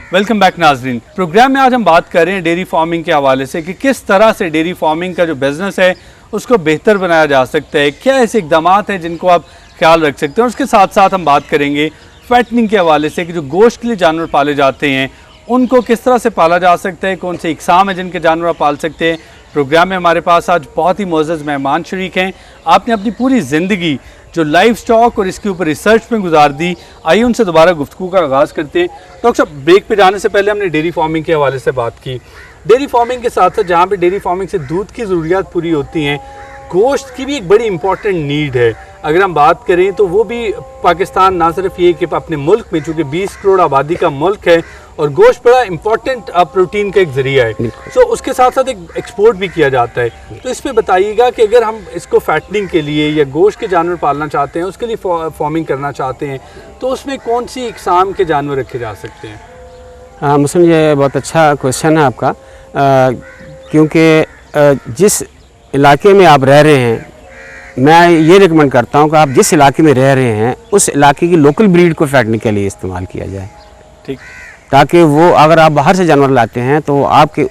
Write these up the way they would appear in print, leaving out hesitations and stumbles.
Welcome back नाजरीन। Programme में आज हम बात कर रहे हैं डेयरी फार्मिंग के हवाले से कि किस तरह से डेयरी फार्मिंग का जो बिज़नेस है उसको बेहतर बनाया जा सकता है, क्या ऐसे इकदाम हैं जिनको आप ख्याल रख सकते हैं। और उसके साथ साथ हम बात करेंगे फैटनिंग के हवाले से कि जो गोश्त के लिए जानवर पाले जाते हैं उनको किस तरह से पाला जा सकता है, कौन से इकसाम है जिनके जानवर आप पाल सकते हैं। प्रोग्राम में हमारे पास आज बहुत ही मोअज़्ज़ज़ मेहमान शरीक हैं। आपने अपनी पूरी ज़िंदगी जो लाइफ स्टॉक और इसके ऊपर रिसर्च में गुजार दी, आइए उनसे दोबारा गुफ्तगू का आगाज़ करते हैं। डॉक्टर साहब, ब्रेक पे जाने से पहले हमने डेयरी फार्मिंग के हवाले से बात की। डेयरी फार्मिंग के साथ साथ जहाँ पे डेयरी फार्मिंग से दूध की ज़रूरियात पूरी होती हैं, गोश्त की भी एक बड़ी इंपॉर्टेंट नीड है। अगर हम बात करें तो वो भी पाकिस्तान ना सिर्फ ये कि अपने मुल्क में, चूँकि 20 करोड़ आबादी का मुल्क है और गोश्त बड़ा इंपॉर्टेंट प्रोटीन का एक ज़रिया है, तो उसके साथ साथ एक एक्सपोर्ट भी किया जाता है। तो इसमें बताइएगा कि अगर हम इसको फैटनिंग के लिए या गोश्त के जानवर पालना चाहते हैं, उसके लिए फार्मिंग करना चाहते हैं, तो उसमें कौन सी इकसाम के जानवर रखे जा सकते हैं? मुझे ये बहुत अच्छा क्वेश्चन है आपका, क्योंकि जिस इलाके में आप रह रहे हैं, मैं ये रिकमेंड करता हूँ कि आप जिस इलाके में रह रहे हैं उस इलाके की लोकल ब्रीड को फैटनिंग के लिए इस्तेमाल किया जाए। ठीक, ताकि वो अगर आप बाहर से जानवर लाते हैं तो आपके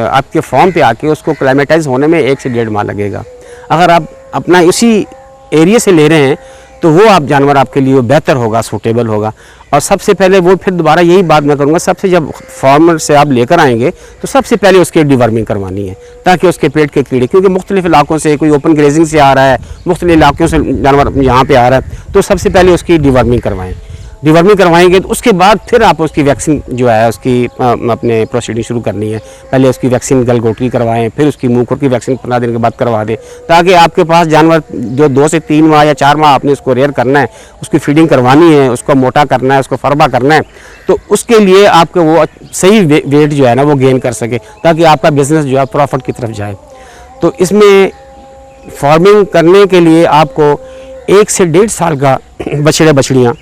आपके फार्म पे आके उसको क्लाइमेटाइज होने में 1 से 1.5 माह लगेगा। अगर आप अपना उसी एरिया से ले रहे हैं तो वो आप जानवर आपके लिए बेहतर होगा, सूटेबल होगा। और सबसे पहले वो, फिर दोबारा यही बात मैं करूँगा, सबसे जब फार्मर से आप लेकर आएंगे तो सबसे पहले उसकी डिवर्मिंग करवानी है, ताकि उसके पेट के कीड़े, क्योंकि मुख्तलिफ इलाकों से, कोई ओपन ग्रेजिंग से आ रहा है, मुख्तलिफ इलाकों से जानवर यहाँ पे आ रहा है, तो सबसे पहले उसकी डिवर्मिंग करवाएँ। डिवर्मिंग करवाएंगे तो उसके बाद फिर आप उसकी वैक्सीन जो है उसकी अपने प्रोसीडिंग शुरू करनी है। पहले उसकी वैक्सीन गलगोटरी करवाएं, फिर उसकी मुँह खुर की वैक्सीन 15 दिन के बाद करवा दें, ताकि आपके पास जानवर जो 2 से 3 माह या 4 माह आपने उसको रेयर करना है, उसकी फीडिंग करवानी है, उसको मोटा करना है, उसको फरबा करना है, तो उसके लिए आपको वो सही वेट जो है ना वो गेन कर सके, ताकि आपका बिज़नेस जो है प्रॉफिट की तरफ जाए। तो इसमें फार्मिंग करने के लिए आपको 1 से 1.5 साल का बछड़े बछड़ियाँ,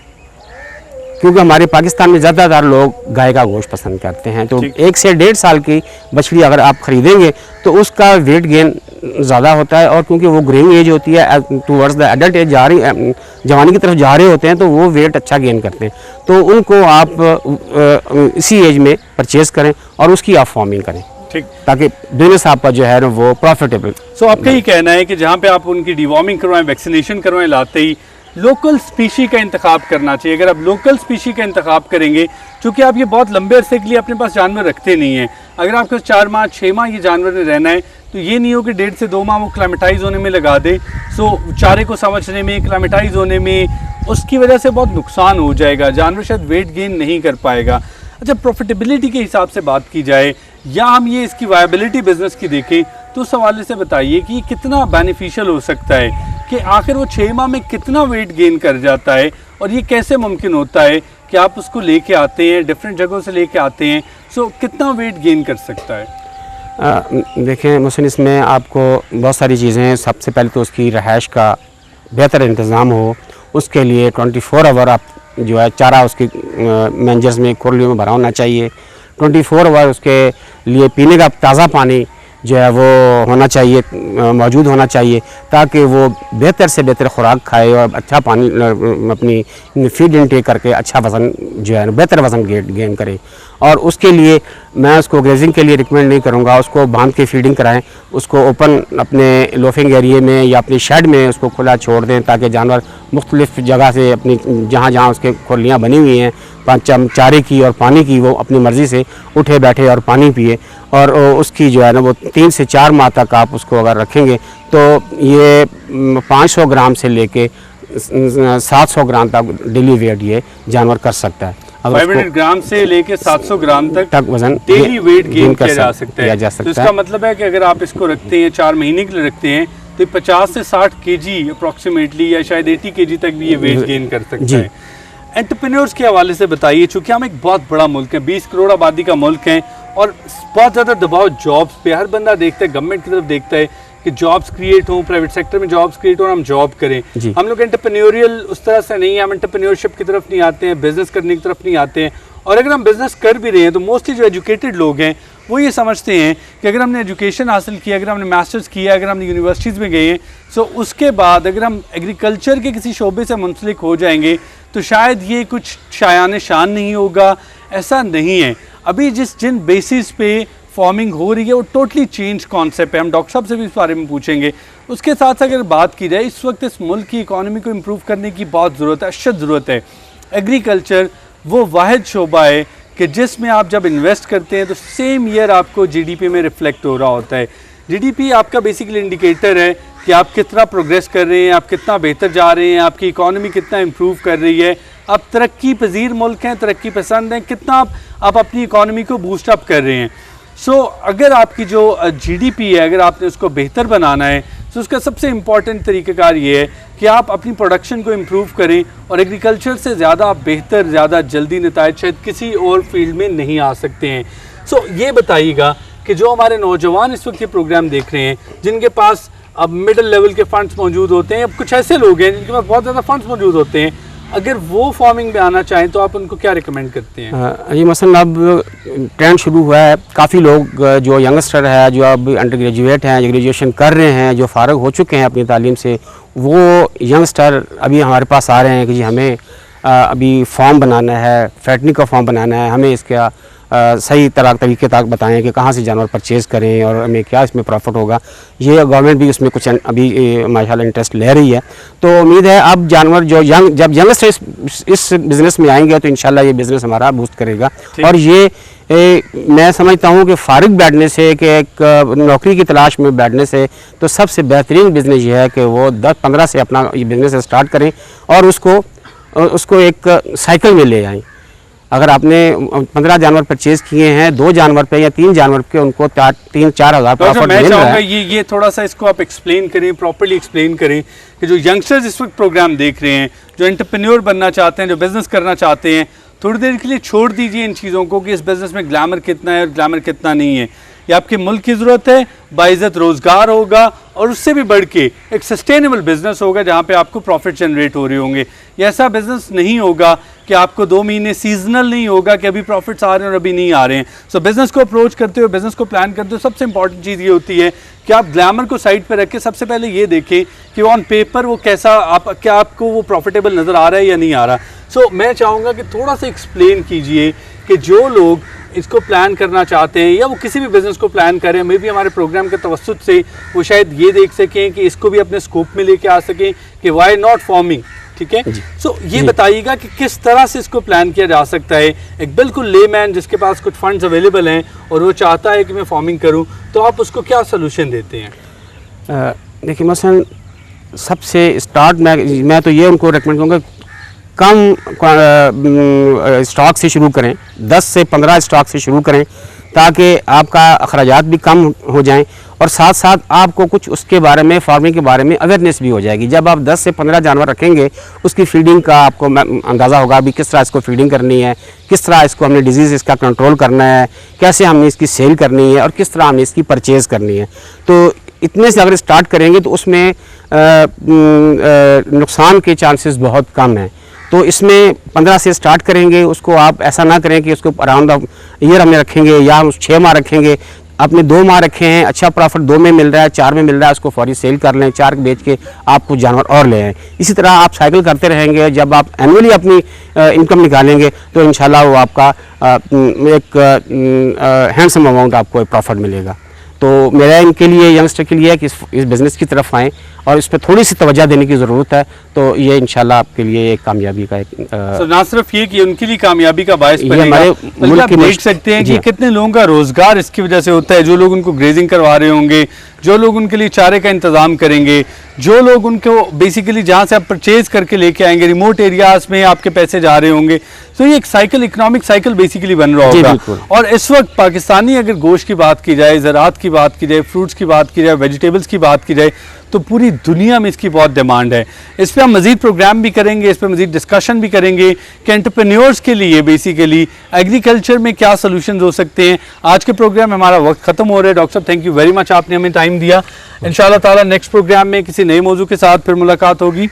क्योंकि हमारे पाकिस्तान में ज़्यादातर लोग गाय का गोश्त पसंद करते हैं, तो 1 से 1.5 साल की बछड़ी अगर आप ख़रीदेंगे तो उसका वेट गेन ज़्यादा होता है। और क्योंकि वो ग्रोइंग एज होती है, टूवर्ड्स द एडल्ट एज जवानी की तरफ जा रहे होते हैं, तो वो वेट अच्छा गेन करते हैं। तो उनको आप इसी एज में परचेज़ करें और उसकी आप फार्मिंग करें, ठीक, ताकि बिजनेस आपका जो है ना वो प्रॉफिटेबल। सो आपका ये कहना है कि जहाँ पे आप उनकी डिवॉर्मिंग करवाएं, वैक्सीनेशन करवाएं, लाते ही लोकल स्पीशी का इंतखाब करना चाहिए। अगर आप लोकल स्पीशी का इंतखाब करेंगे, क्योंकि आप ये बहुत लंबे अरसे के लिए अपने पास जानवर रखते नहीं हैं, अगर आपके 4 माह 6 माह ये जानवर ने रहना है, तो ये नहीं हो कि 1.5 से 2 माह वो क्लाइमेटाइज होने में लगा दे। सो चारे को समझने में, क्लाइमेटाइज होने में उसकी वजह से बहुत नुकसान हो जाएगा, जानवर शायद वेट गेन नहीं कर पाएगा। अच्छा, प्रॉफिटेबिलिटी के हिसाब से बात की जाए या हम ये इसकी वायबिलिटी बिजनेस की देखें, तो उस हवाले से बताइए कि ये कितना बेनिफिशियल हो सकता है, कि आखिर वो 6 माह में कितना वेट गेन कर जाता है, और ये कैसे मुमकिन होता है कि आप उसको लेके आते हैं, डिफरेंट जगहों से लेके आते हैं, सो कितना वेट गेन कर सकता है? देखें मुझसे, इसमें आपको बहुत सारी चीज़ें हैं। सबसे पहले तो उसकी रहायश का बेहतर इंतज़ाम हो, उसके लिए 24 आवर आप जो है चारा उसकी मेंजर्स में, खुरलियों में भरा होना चाहिए। 24 आवर उसके लिए पीने का ताज़ा पानी जो है वो होना चाहिए, मौजूद होना चाहिए, ताकि वो बेहतर से बेहतर खुराक खाए और अच्छा पानी अपनी फीड इनटेक करके अच्छा वज़न जो है बेहतर वज़न गेन करे। और उसके लिए मैं उसको ग्रेजिंग के लिए रिकमेंड नहीं करूँगा, उसको बांध के फीडिंग कराएं, उसको ओपन अपने लोफिंग एरिया में या अपनी शेड में उसको खुला छोड़ दें, ताकि जानवर मुख्तलिफ जगह से अपनी जहाँ उसके खुरलियाँ बनी हुई हैं चारे की और पानी की, वो अपनी मर्ज़ी से उठे बैठे और पानी पिए। और उसकी जो है ना वो 3 से 4 माह तक आप उसको अगर रखेंगे तो ये 500 ग्राम से लेके 700 ग्राम तक डेली वेट ये जानवर कर सकता है। 500 ग्राम से लेके 700 ग्राम तक वजन डेली वेट गेन किया जा सकता है। तो इसका मतलब है कि अगर आप इसको रखते हैं 4 महीने के लिए रखते हैं, तो 50 से 60 केजी अप्रॉक्सीमेटली या शायद 80 केजी तक भी ये वेट गेन कर सकता है। एंटरप्रेन्योर्स के हवाले से बताइए, चूँकि हम एक बहुत बड़ा मुल्क है, 20 करोड़ आबादी का मुल्क है, और बहुत ज़्यादा दबाव जॉब्स पे, हर बंदा देखता है, गवर्नमेंट की तरफ देखता है कि जॉब्स क्रिएट हों, प्राइवेट सेक्टर में जॉब्स क्रिएट हो और हम जॉब करें। हम लोग एंटरप्रेन्योरियल उस तरह से नहीं है, हम एंटरप्रेन्योरशिप की तरफ नहीं आते हैं, बिजनेस करने की तरफ नहीं आते हैं। और अगर हम बिज़नेस कर भी रहे हैं तो मोस्टली जो एजुकेटेड लोग हैं वो ये समझते हैं कि अगर हमने एजुकेशन हासिल किया, अगर हमने मास्टर्स किया, अगर हमने यूनिवर्सिटीज़ में गए हैं, सो उसके बाद अगर हम एग्रीकल्चर के किसी शोबे से मुंसलिक हो जाएंगे तो शायद ये कुछ शायान शान नहीं होगा, ऐसा नहीं है। अभी जिन बेसिस पे फार्मिंग हो रही है वो टोटली चेंज कॉन्सेप्ट है। हम डॉक्टर साहब से भी इस बारे में पूछेंगे। उसके साथ साथ अगर बात की जाए, इस वक्त इस मुल्क की इकॉनमी को इम्प्रूव करने की बहुत ज़रूरत है, अशद ज़रूरत है। एग्रीकल्चर वो वाहिद शोबा है कि जिसमें आप जब इन्वेस्ट करते हैं तो सेम ईयर आपको जीडीपी में रिफ्लेक्ट हो रहा होता है। जीडीपी आपका बेसिकली इंडिकेटर है कि आप कितना प्रोग्रेस कर रहे हैं, आप कितना बेहतर जा रहे हैं, आपकी इकॉनमी कितना इम्प्रूव कर रही है, आप तरक्की पजीर मुल्क हैं, तरक्की पसंद हैं, कितना आप अपनी इकॉनमी को बूस्ट अप कर रहे हैं। अगर आपकी जो जीडीपी है, अगर आपने उसको बेहतर बनाना है तो उसका सबसे इम्पॉर्टेंट तरीक़ाकार ये है कि आप अपनी प्रोडक्शन को इम्प्रूव करें। और एग्रीकल्चर से ज़्यादा आप बेहतर, ज़्यादा जल्दी नताइज शायद किसी और फील्ड में नहीं आ सकते हैं। ये बताइएगा कि जो हमारे नौजवान इस वक्त ये प्रोग्राम देख रहे हैं, जिनके पास अब मिडिल लेवल के फंड्स मौजूद होते हैं, अब कुछ ऐसे लोग हैं जिनके पास बहुत ज़्यादा फंड्स मौजूद होते हैं, अगर वो फार्मिंग में आना चाहें तो आप उनको क्या रिकमेंड करते हैं? जी मसलन अब ट्रेंड शुरू हुआ है, काफ़ी लोग जो यंगस्टर है, जो अब अंडर ग्रेजुएट हैं, ग्रेजुएशन कर रहे हैं, जो फारग हो चुके हैं अपनी तालीम से, वो यंगस्टर अभी हमारे पास आ रहे हैं कि जी हमें अभी फॉर्म बनाना है, फैटनिंग का फॉर्म बनाना है, हमें इसका सही तरीके तक बताएं कि कहाँ से जानवर परचेज़ करें और हमें क्या इसमें प्रॉफिट होगा। ये गवर्नमेंट भी उसमें कुछ अभी माशाल्लाह इंटरेस्ट ले रही है। तो उम्मीद है अब जानवर जो जब यंगस्टर इस बिज़नेस में आएंगे तो इंशाल्लाह ये बिज़नेस हमारा बूस्ट करेगा। और ये मैं समझता हूँ कि फारिग बैठने से, कि एक नौकरी की तलाश में बैठने से, तो सबसे बेहतरीन बिज़नेस ये है कि वो 10-15 से अपना ये बिज़नेस स्टार्ट करें और उसको एक साइकिल में ले आएँ। अगर आपने 15 जानवर परचेज किए हैं, 2 जानवर पे या 3 जानवर पे उनको 3-4 हज़ार प्रॉफिट मिल रहा है। ये थोड़ा सा इसको आप एक्सप्लेन करें, प्रॉपर्ली एक्सप्लेन करें कि जो यंगस्टर्स इस वक्त प्रोग्राम देख रहे हैं, जो एंटरप्रेन्योर बनना चाहते हैं, जो बिज़नेस करना चाहते हैं, थोड़ी देर के लिए छोड़ दीजिए इन चीज़ों को कि इस बिज़नेस में ग्लैमर कितना है और ग्लैमर कितना नहीं है। ये आपके मुल्क की ज़रूरत है, बाइज़्ज़त रोज़गार होगा और उससे भी बढ़ के एक सस्टेनेबल बिज़नेस होगा जहाँ पे आपको प्रॉफिट जनरेट हो रहे होंगे। ये ऐसा बिज़नेस नहीं होगा कि आपको 2 महीने सीजनल नहीं होगा कि अभी प्रॉफिट्स आ रहे हैं और अभी नहीं आ रहे हैं। बिज़नेस को अप्रोच करते हुए, बिज़नेस को प्लान करते हुए सबसे इंपॉर्टेंट चीज़ ये होती है कि आप ग्लैमर को साइड पर रख के सबसे पहले ये देखें कि ऑन पेपर वो कैसा, क्या आपको वो प्रॉफिटेबल नज़र आ रहा है या नहीं आ रहा। मैं चाहूँगा कि थोड़ा सा एक्सप्लेन कीजिए कि जो लोग इसको प्लान करना चाहते हैं या वो किसी भी बिज़नेस को प्लान करें, मे भी हमारे प्रोग्राम के तवस्सुत से वो शायद ये देख सकें कि इसको भी अपने स्कोप में लेके आ सकें कि वाई नॉट फार्मिंग। ठीक है, ये बताइएगा कि किस तरह से इसको प्लान किया जा सकता है। एक बिल्कुल लेमैन जिसके पास कुछ फंड्स अवेलेबल हैं और वो चाहता है कि मैं फार्मिंग करूं, तो आप उसको क्या सोल्यूशन देते हैं? देखिए मसलन सबसे स्टार्ट मैं तो ये उनको रेकमेंड करूँगा, कम स्टॉक से शुरू करें, 10 से 15 स्टॉक से शुरू करें ताकि आपका अखराजात भी कम हो जाएं और साथ साथ आपको कुछ उसके बारे में, फार्मिंग के बारे में अवेयरनेस भी हो जाएगी। जब आप 10 से 15 जानवर रखेंगे, उसकी फीडिंग का आपको अंदाज़ा होगा भी किस तरह इसको फीडिंग करनी है, किस तरह इसको हमने डिजीज़ इसका कंट्रोल करना है, कैसे हमने इसकी सेल करनी है और किस तरह हमने इसकी परचेज़ करनी है। तो इतने से अगर स्टार्ट करेंगे तो उसमें नुकसान के चांसेस बहुत कम हैं। तो इसमें 15 से स्टार्ट करेंगे, उसको आप ऐसा ना करें कि उसको अराउंड ईयर हमें रखेंगे या हम 6 माह रखेंगे। आपने 2 माह रखे हैं, अच्छा प्रॉफिट 2 में मिल रहा है, 4 में मिल रहा है, उसको फौरी सेल कर लें, 4 बेच के आप कुछ जानवर और ले आएँ। इसी तरह आप साइकिल करते रहेंगे। जब आप एनुअली अपनी इनकम निकालेंगे तो इंशाल्लाह वो आपका एक हैंडसम अमाउंट आपको प्रॉफिट मिलेगा। तो मेरा इनके लिए, यंगस्टर के लिए है कि इस बिज़नेस की तरफ आएँ और इस पर थोड़ी सी तवज्जो देने की ज़रूरत है। तो ये इंशाल्लाह आपके लिए एक कामयाबी का एक ना सिर्फ ये कि उनके लिए कामयाबी का बायस बनेगा, बल्कि आप देख सकते हैं कि कितने लोगों का रोज़गार इसकी वजह से होता है। जो लोग उनको ग्रेजिंग करवा रहे होंगे, जो लोग उनके लिए चारे का इंतज़ाम करेंगे, जो लोग उनको बेसिकली जहाँ से आप परचेज़ करके लेके आएंगे, रिमोट एरियाज़ में आपके पैसे जा रहे होंगे, तो ये एक साइकिल, इकोनॉमिक साइकिल बेसिकली बन रहा होगा। और इस वक्त पाकिस्तानी अगर गोश्त की बात की जाए, ज़राअत की बात की जाए, फ्रूट्स की बात की जाए, वेजिटेबल्स की बात की जाए, तो पूरी दुनिया में इसकी बहुत डिमांड है। इस पर हम मज़ीद प्रोग्राम भी करेंगे, इस पर मज़ीद डिस्कशन भी करेंगे कि एंटरप्रेन्योर्स के लिए बेसिकली एग्रीकल्चर में क्या सोल्यूशन हो सकते हैं। आज के प्रोग्राम में हमारा वक्त ख़त्म हो रहा है। डॉक्टर साहब, थैंक यू वेरी मच, आपने हमें टाइम दिया। इंशाअल्लाह ताला नेक्स्ट प्रोग्राम में किसी नए मौजू के साथ फिर मुलाकात होगी।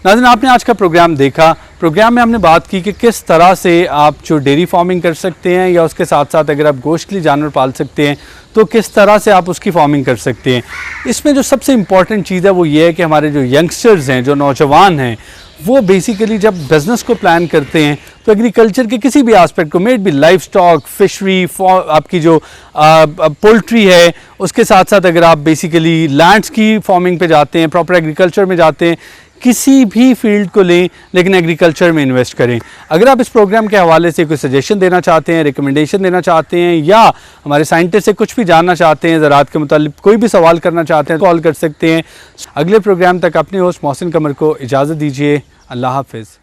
नाज़रीन, आपने आज का प्रोग्राम देखा। प्रोग्राम में हमने बात की कि किस तरह से आप जो डेयरी फार्मिंग कर सकते हैं या उसके साथ साथ अगर आप गोश्तली जानवर पाल सकते हैं तो किस तरह से आप उसकी फार्मिंग कर सकते हैं। इसमें जो सबसे इम्पॉर्टेंट चीज़ है वो ये है कि हमारे जो यंगस्टर्स हैं, जो नौजवान हैं, वो बेसिकली जब बिज़नेस को प्लान करते हैं तो एग्रीकल्चर के किसी भी एस्पेक्ट को, मेड भी लाइफ स्टॉक, फिशरी, आपकी जो पोल्ट्री है, उसके साथ साथ अगर आप बेसिकली लैंड्स की फार्मिंग पे जाते हैं, प्रॉपर एग्रीकल्चर में जाते हैं, किसी भी फील्ड को लें लेकिन एग्रीकल्चर में इन्वेस्ट करें। अगर आप इस प्रोग्राम के हवाले से कोई सजेशन देना चाहते हैं, रिकमेंडेशन देना चाहते हैं या हमारे साइंटिस्ट से कुछ भी जानना चाहते हैं, ज़राअत के मुतालिक कोई भी सवाल करना चाहते हैं, कॉल कर सकते हैं। अगले प्रोग्राम तक अपने होस्ट मोहसिन कमर को इजाज़त दीजिए। अल्लाह हाफ़िज़।